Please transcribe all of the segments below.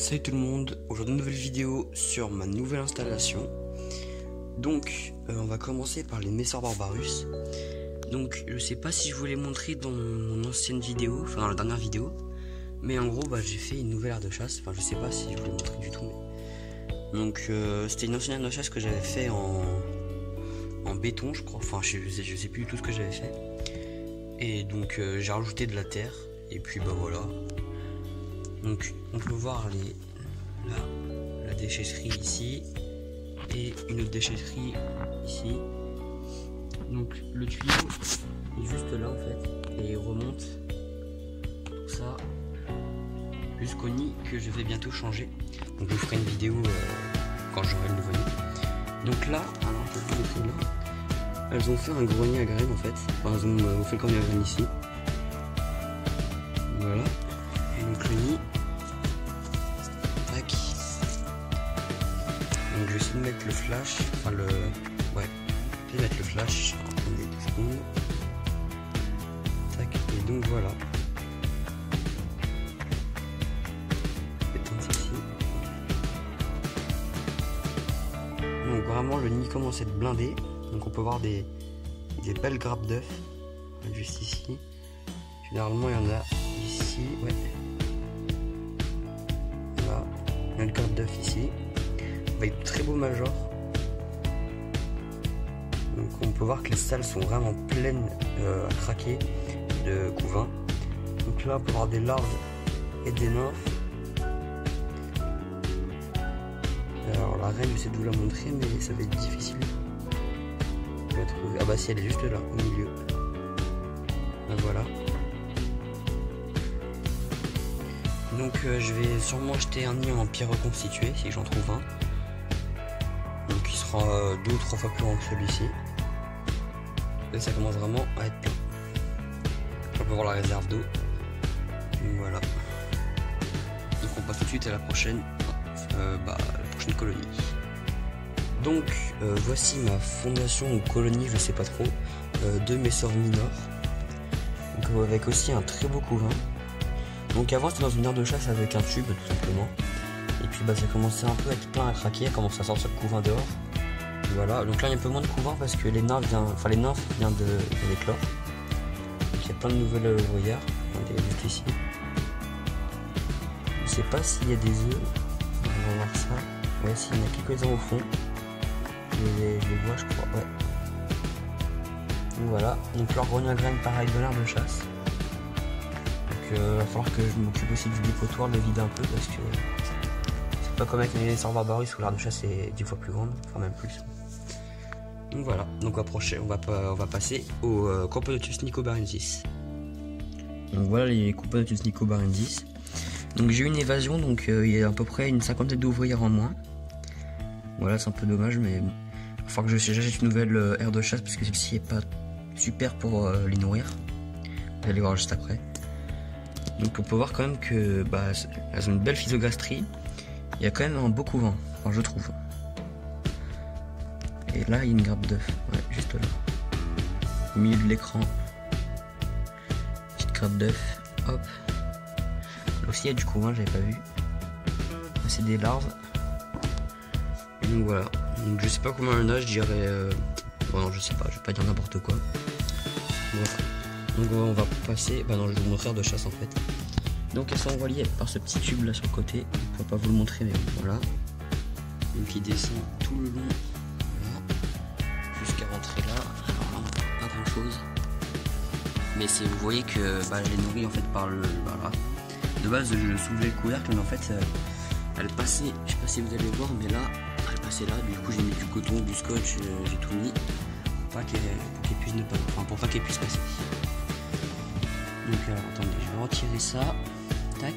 Salut tout le monde, aujourd'hui une nouvelle vidéo sur ma nouvelle installation. Donc on va commencer par les Messor Barbarus. Donc je sais pas si je vous l'ai montré dans mon ancienne vidéo, enfin dans la dernière vidéo, mais en gros j'ai fait une nouvelle aire de chasse, enfin je sais pas si je vous l'ai montré du tout, mais... Donc c'était une ancienne aire de chasse que j'avais fait en béton je crois, enfin je sais plus du tout ce que j'avais fait. Et donc j'ai rajouté de la terre, et puis voilà. Donc on peut voir la déchetterie ici et une autre déchetterie ici. Donc le tuyau est juste là en fait et il remonte tout ça jusqu'au nid que je vais bientôt changer. Donc je vous ferai une vidéo quand j'aurai le nouveau nid. Donc là, alors je vais vous montrer là, elles ont fait un grenier à graines en fait. Enfin elles ont fait le grenier à graines ici. Voilà. Et donc le nid. Donc je vais essayer de mettre le flash, enfin le... Ouais, je vais mettre le flash, attendez 2 secondes. Tac, et donc voilà. Éteindre ici. Donc vraiment le nid commence à être blindé. Donc on peut voir des belles grappes d'œufs. Juste ici. Généralement il y en a ici, ouais. Voilà, il y a une grappe d'œufs ici. Avec de très beaux majors. Donc on peut voir que les salles sont vraiment pleines à craquer de couvains. Donc là on peut voir des larves et des nymphes. Alors la reine, j'essaie de vous la montrer mais ça va être difficile de la trouver. Ah bah si, elle est juste là au milieu. Donc voilà. Donc je vais sûrement acheter un nid en pierre reconstituée si j'en trouve un. Donc il sera 2 ou 3 fois plus grand que celui-ci. Et ça commence vraiment à être plein. On peut voir la réserve d'eau. Voilà. Donc on passe tout de suite à la prochaine colonie. Donc voici ma fondation ou colonie, je sais pas trop, de Messor minor. Donc avec aussi un très beau couvain. Donc avant c'était dans une aire de chasse avec un tube tout simplement. Et puis ça commençait un peu à être plein à craquer, commence à sortir le couvain dehors. Voilà, donc là il y a un peu moins de couvain parce que les nymphes viennent d'éclore. Donc il y a plein de nouvelles ouvrières, juste ici. Je sais pas s'il y a des œufs, on va voir ça. Ouais, s'il y en a quelques-uns au fond. Je les vois je crois, ouais. Donc voilà, donc leur grenier à graines pareil de l'air de chasse. Donc va falloir que je m'occupe aussi du dépotoir, le vider un peu parce que c'est pas comme avec les Messor Barbarus où l'aire de chasse est 10 fois plus grande, enfin même plus. Donc voilà, donc on va passer au Copodotus nicobarensis. Donc voilà les Copodotus nicobarensis. Donc j'ai eu une évasion, donc il y a à peu près une cinquantaine d'ouvrières en moins. Voilà, c'est un peu dommage, mais il va falloir que j'achète une nouvelle aire de chasse parce que celle-ci est pas super pour les nourrir. Vous allez voir juste après. Donc on peut voir quand même que elles ont une belle physogastrie. Il y a quand même un beau couvain, enfin je trouve. Et là il y a une grappe d'œuf, ouais, juste là. Au milieu de l'écran. Petite grappe d'œuf, hop. Là aussi il y a du couvain, j'avais pas vu. Là c'est des larves. Et donc voilà. Donc je sais pas combien il y en a, je dirais... Bon non je sais pas, je vais pas dire n'importe quoi. Voilà. Donc on va passer... Bah non, je vais vous montrer de chasse en fait. Donc elles sont reliées par ce petit tube là sur le côté. Je ne peux pas vous le montrer mais voilà. Donc il descend tout le long. Voilà. Jusqu'à rentrer là. Alors là on voit pas grand chose. Mais vous voyez que je les nourris en fait par le... Voilà. De base je soulevais le couvercle mais en fait elle passait, je sais pas si vous allez voir mais là elle passait là. Du coup j'ai mis du coton, du scotch, j'ai tout mis. Pour qu'elle puisse ne pas... Enfin pour pas qu'elle puisse passer. Donc attendez, je vais retirer ça. Tac.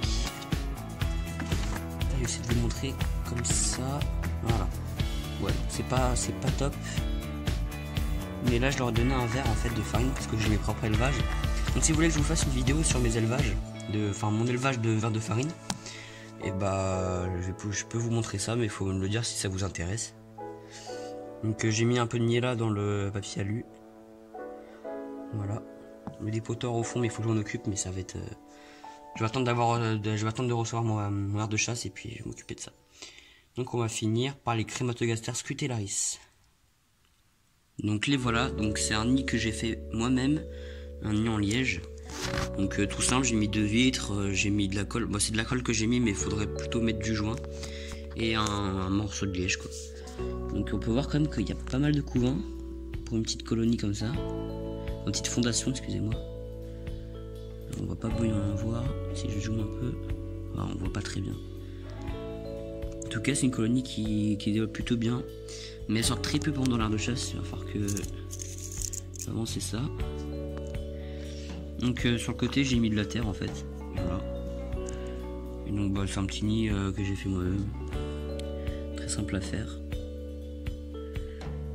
Je vais essayer de vous montrer comme ça. Voilà. Ouais, c'est pas top. Mais là je leur ai donné un verre en fait de farine parce que j'ai mes propres élevages. Donc si vous voulez que je vous fasse une vidéo sur mes élevages, mon élevage de verre de farine, et je peux vous montrer ça, mais il faut me le dire si ça vous intéresse. Donc j'ai mis un peu de miel dans le papier alu. Voilà. Le dépotoir au fond, mais il faut que je m'en occupe, mais ça va être... Je vais attendre de recevoir mon aire de chasse et puis je vais m'occuper de ça. Donc on va finir par les Crématogaster scutellaris. Donc les voilà, donc c'est un nid que j'ai fait moi-même, un nid en liège. Donc tout simple, j'ai mis 2 vitres, j'ai mis de la colle, bon, c'est de la colle que j'ai mis mais il faudrait plutôt mettre du joint et un morceau de liège quoi. Donc on peut voir quand même qu'il y a pas mal de couvains pour une petite colonie comme ça, une petite fondation, excusez-moi. On va pas bien voir si je zoome un peu, on voit pas très bien. En tout cas c'est une colonie qui développe plutôt bien, mais elle sort très peu pendant l'aire de chasse, il va falloir que j'avance ça. Donc sur le côté j'ai mis de la terre en fait, voilà. Et donc bah, c'est un petit nid que j'ai fait moi-même, très simple à faire.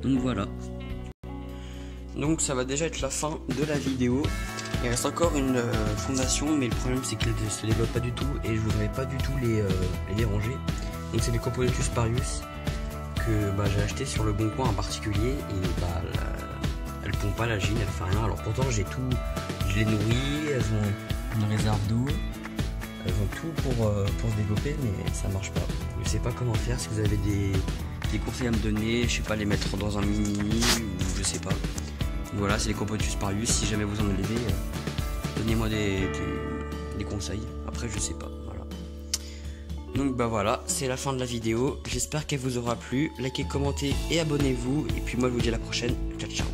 Donc voilà. Donc ça va déjà être la fin de la vidéo. Il reste encore une fondation, mais le problème c'est qu'elle ne se développe pas du tout et je voudrais pas du tout les déranger. Donc c'est des Copodotus parius que bah, j'ai acheté sur le bon coin en particulier et bah, elles pompent pas la gine, elles font rien. Alors pourtant j'ai tout, je les nourris, elles ont une réserve d'eau, elles ont tout pour se développer, mais ça marche pas. Je sais pas comment faire. Si vous avez des conseils à me donner, je sais pas, les mettre dans un mini ou je sais pas. Voilà, c'est les Copodotus parius. Si jamais vous en avez, donnez-moi des conseils. Après je sais pas. Donc bah voilà, c'est la fin de la vidéo, j'espère qu'elle vous aura plu, likez, commentez et abonnez-vous, et puis moi je vous dis à la prochaine, ciao ciao.